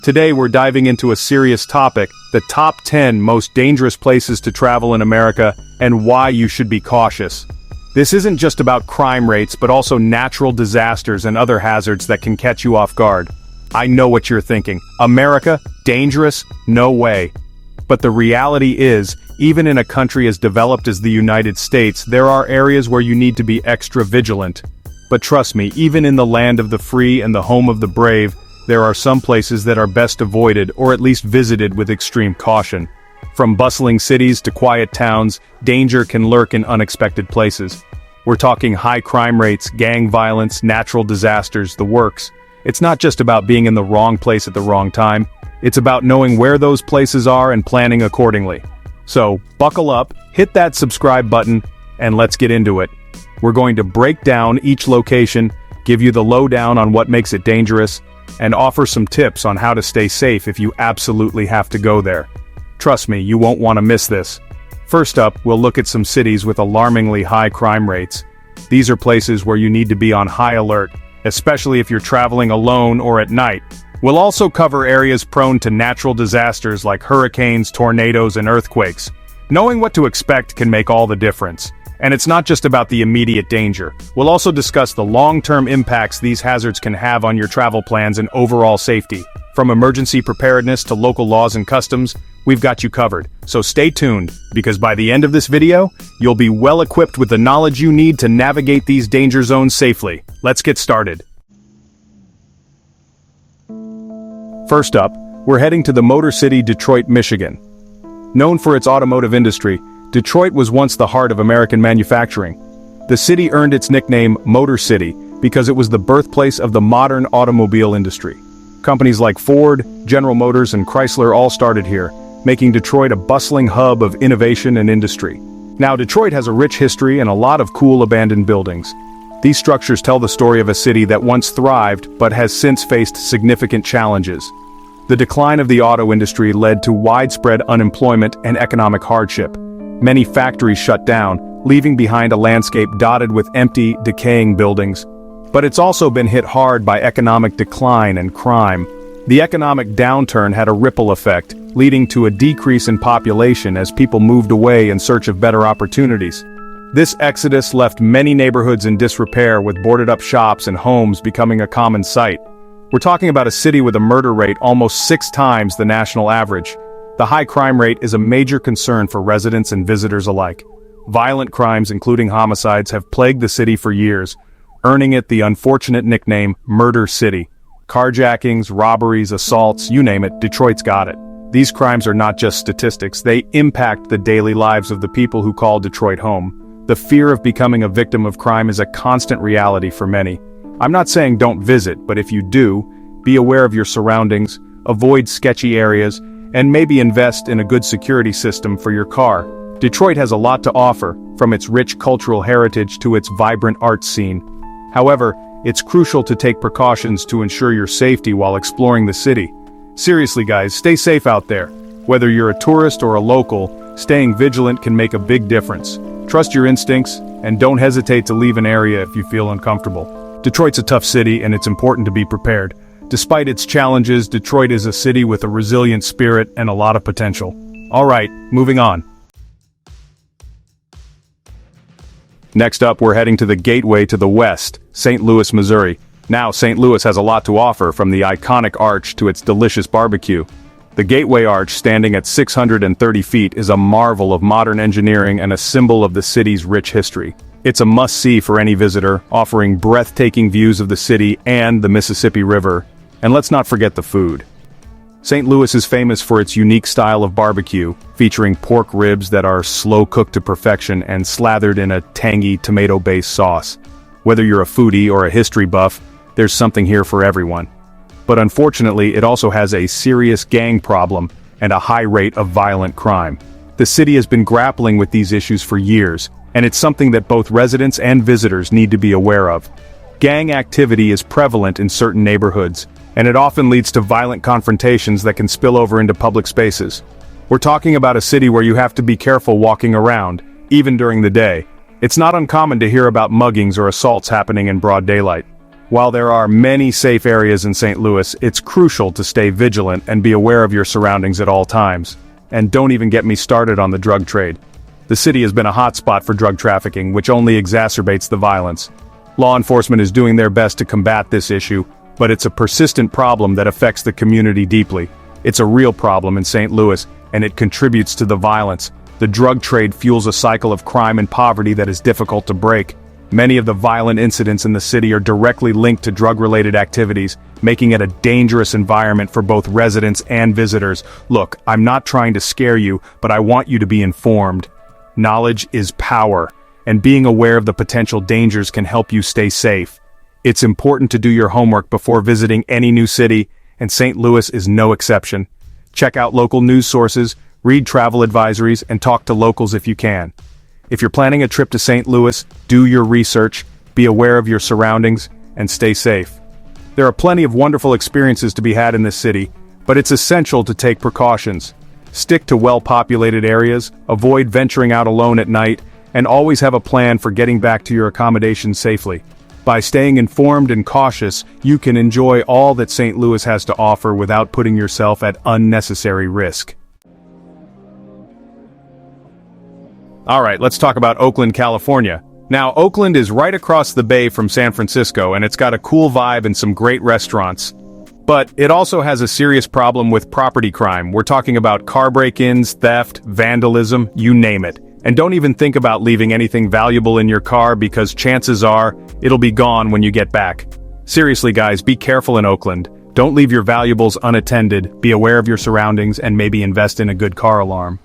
Today we're diving into a serious topic, the top 10 most dangerous places to travel in America and why you should be cautious. This isn't just about crime rates but also natural disasters and other hazards that can catch you off guard. I know what you're thinking. America? Dangerous? No way. But the reality is, even in a country as developed as the United States, there are areas where you need to be extra vigilant. But trust me, even in the land of the free and the home of the brave, there are some places that are best avoided or at least visited with extreme caution. From bustling cities to quiet towns, danger can lurk in unexpected places. We're talking high crime rates, gang violence, natural disasters, the works. It's not just about being in the wrong place at the wrong time. It's about knowing where those places are and planning accordingly. So, buckle up, hit that subscribe button, and let's get into it. We're going to break down each location, give you the lowdown on what makes it dangerous, and offer some tips on how to stay safe if you absolutely have to go there. Trust me, you won't want to miss this. First up, we'll look at some cities with alarmingly high crime rates. These are places where you need to be on high alert, especially if you're traveling alone or at night. We'll also cover areas prone to natural disasters like hurricanes, tornadoes, and earthquakes. Knowing what to expect can make all the difference. And it's not just about the immediate danger. We'll also discuss the long-term impacts these hazards can have on your travel plans and overall safety. From emergency preparedness to local laws and customs, we've got you covered. So stay tuned, because by the end of this video, you'll be well equipped with the knowledge you need to navigate these danger zones safely. Let's get started. First up, we're heading to the Motor City, Detroit, Michigan. Known for its automotive industry, Detroit was once the heart of American manufacturing. The city earned its nickname Motor City because it was the birthplace of the modern automobile industry. Companies like Ford, General Motors, and Chrysler all started here, making Detroit a bustling hub of innovation and industry. Now, Detroit has a rich history and a lot of cool abandoned buildings. These structures tell the story of a city that once thrived but has since faced significant challenges. The decline of the auto industry led to widespread unemployment and economic hardship. Many factories shut down, leaving behind a landscape dotted with empty, decaying buildings. But it's also been hit hard by economic decline and crime. The economic downturn had a ripple effect, leading to a decrease in population as people moved away in search of better opportunities. This exodus left many neighborhoods in disrepair, with boarded-up shops and homes becoming a common sight. We're talking about a city with a murder rate almost 6 times the national average. The high crime rate is a major concern for residents and visitors alike. Violent crimes, including homicides, have plagued the city for years, earning it the unfortunate nickname Murder City. Carjackings, robberies, assaults, you name it, Detroit's got it. These crimes are not just statistics, they impact the daily lives of the people who call Detroit home. The fear of becoming a victim of crime is a constant reality for many. I'm not saying don't visit, but if you do, be aware of your surroundings, avoid sketchy areas, and maybe invest in a good security system for your car. Detroit has a lot to offer, from its rich cultural heritage to its vibrant arts scene. However, it's crucial to take precautions to ensure your safety while exploring the city. Seriously guys, stay safe out there. Whether you're a tourist or a local, staying vigilant can make a big difference. Trust your instincts, and don't hesitate to leave an area if you feel uncomfortable. Detroit's a tough city, and it's important to be prepared. Despite its challenges, Detroit is a city with a resilient spirit and a lot of potential. Alright, moving on. Next up, we're heading to the gateway to the west, St. Louis, Missouri. Now, St. Louis has a lot to offer, from the iconic arch to its delicious barbecue. The Gateway Arch, standing at 630 feet, is a marvel of modern engineering and a symbol of the city's rich history. It's a must-see for any visitor, offering breathtaking views of the city and the Mississippi River. And let's not forget the food. St. Louis is famous for its unique style of barbecue, featuring pork ribs that are slow-cooked to perfection and slathered in a tangy tomato-based sauce. Whether you're a foodie or a history buff, there's something here for everyone. But unfortunately, it also has a serious gang problem and a high rate of violent crime. The city has been grappling with these issues for years, and it's something that both residents and visitors need to be aware of. Gang activity is prevalent in certain neighborhoods, and it often leads to violent confrontations that can spill over into public spaces. We're talking about a city where you have to be careful walking around, even during the day. It's not uncommon to hear about muggings or assaults happening in broad daylight. While there are many safe areas in St. Louis, it's crucial to stay vigilant and be aware of your surroundings at all times. And don't even get me started on the drug trade. The city has been a hotspot for drug trafficking, which only exacerbates the violence. Law enforcement is doing their best to combat this issue, but it's a persistent problem that affects the community deeply. It's a real problem in St. Louis, and it contributes to the violence. The drug trade fuels a cycle of crime and poverty that is difficult to break. Many of the violent incidents in the city are directly linked to drug-related activities, making it a dangerous environment for both residents and visitors. Look, I'm not trying to scare you, but I want you to be informed. Knowledge is power, and being aware of the potential dangers can help you stay safe. It's important to do your homework before visiting any new city, and St. Louis is no exception. Check out local news sources, read travel advisories, and talk to locals if you can. If you're planning a trip to St. Louis, do your research, be aware of your surroundings, and stay safe. There are plenty of wonderful experiences to be had in this city, but it's essential to take precautions. Stick to well-populated areas, avoid venturing out alone at night, and always have a plan for getting back to your accommodation safely. By staying informed and cautious, you can enjoy all that St. Louis has to offer without putting yourself at unnecessary risk. Alright, let's talk about Oakland, California. Now, Oakland is right across the bay from San Francisco, and it's got a cool vibe and some great restaurants. But it also has a serious problem with property crime. We're talking about car break-ins, theft, vandalism, you name it. And don't even think about leaving anything valuable in your car because chances are, it'll be gone when you get back. Seriously guys, be careful in Oakland. Don't leave your valuables unattended, be aware of your surroundings, and maybe invest in a good car alarm.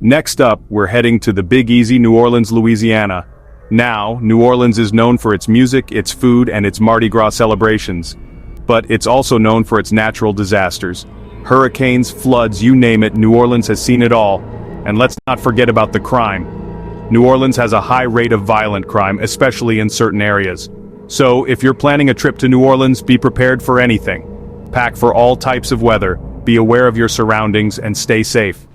Next up, we're heading to the Big Easy, New Orleans, Louisiana. Now, New Orleans is known for its music, its food, and its Mardi Gras celebrations. But it's also known for its natural disasters. Hurricanes, floods, you name it, New Orleans has seen it all. And let's not forget about the crime. New Orleans has a high rate of violent crime, especially in certain areas. So, if you're planning a trip to New Orleans, be prepared for anything. Pack for all types of weather, be aware of your surroundings, and stay safe.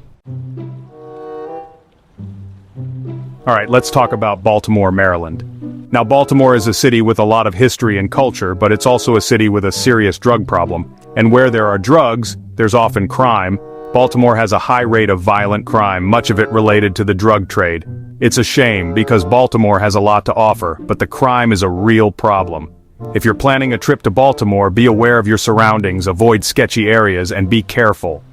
Alright, let's talk about Baltimore, Maryland. Now, Baltimore is a city with a lot of history and culture, but it's also a city with a serious drug problem. And where there are drugs, there's often crime. Baltimore has a high rate of violent crime, much of it related to the drug trade. It's a shame, because Baltimore has a lot to offer, but the crime is a real problem. If you're planning a trip to Baltimore, be aware of your surroundings, avoid sketchy areas, and be careful.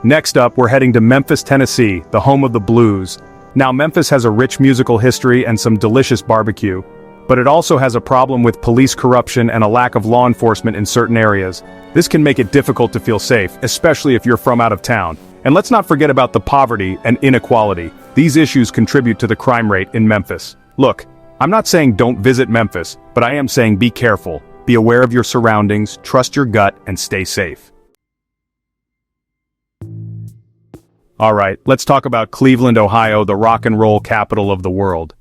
Next up, we're heading to Memphis, Tennessee, the home of the blues. Now, Memphis has a rich musical history and some delicious barbecue, but it also has a problem with police corruption and a lack of law enforcement in certain areas. This can make it difficult to feel safe, especially if you're from out of town. And let's not forget about the poverty and inequality. These issues contribute to the crime rate in Memphis. Look, I'm not saying don't visit Memphis, but I am saying be careful, be aware of your surroundings, trust your gut, and stay safe. Alright, let's talk about Cleveland, Ohio, the rock and roll capital of the world.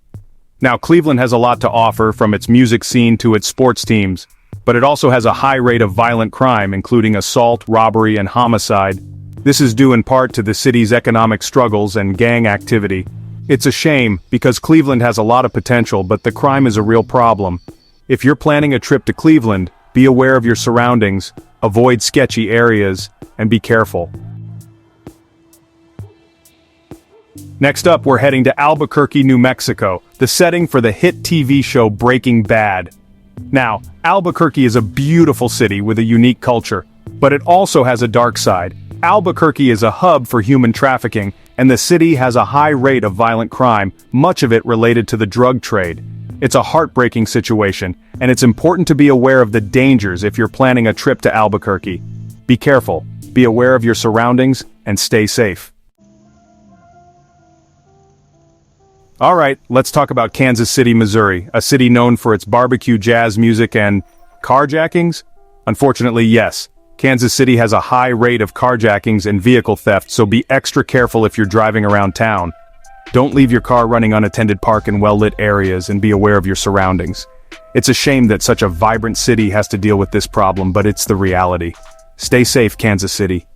Now, Cleveland has a lot to offer, from its music scene to its sports teams, but it also has a high rate of violent crime, including assault, robbery, and homicide. This is due in part to the city's economic struggles and gang activity. It's a shame, because Cleveland has a lot of potential, but the crime is a real problem. If you're planning a trip to Cleveland, be aware of your surroundings, avoid sketchy areas, and be careful. Next up, we're heading to Albuquerque, New Mexico, the setting for the hit TV show Breaking Bad. Now, Albuquerque is a beautiful city with a unique culture, but it also has a dark side. Albuquerque is a hub for human trafficking, and the city has a high rate of violent crime, much of it related to the drug trade. It's a heartbreaking situation, and it's important to be aware of the dangers if you're planning a trip to Albuquerque. Be careful, be aware of your surroundings, and stay safe. Alright, let's talk about Kansas City, Missouri, a city known for its barbecue, jazz music, and carjackings? Unfortunately, yes. Kansas City has a high rate of carjackings and vehicle theft, so be extra careful if you're driving around town. Don't leave your car running unattended, park in well-lit areas, and be aware of your surroundings. It's a shame that such a vibrant city has to deal with this problem, but it's the reality. Stay safe, Kansas City.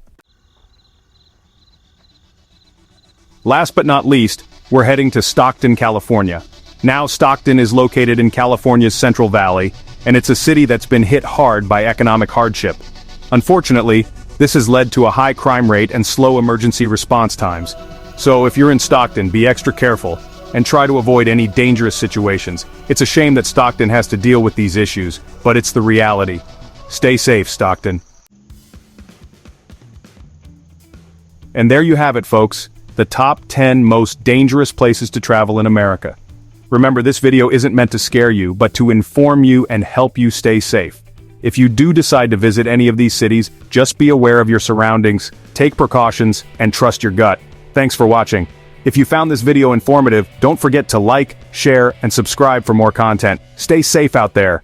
Last but not least, we're heading to Stockton, California. Now Stockton is located in California's Central Valley, and it's a city that's been hit hard by economic hardship. Unfortunately, this has led to a high crime rate and slow emergency response times. So if you're in Stockton, be extra careful, and try to avoid any dangerous situations. It's a shame that Stockton has to deal with these issues, but it's the reality. Stay safe, Stockton. And there you have it, folks. The top 10 most dangerous places to travel in America. Remember, this video isn't meant to scare you, but to inform you and help you stay safe. If you do decide to visit any of these cities, just be aware of your surroundings, take precautions, and trust your gut. Thanks for watching. If you found this video informative, don't forget to like, share, and subscribe for more content. Stay safe out there.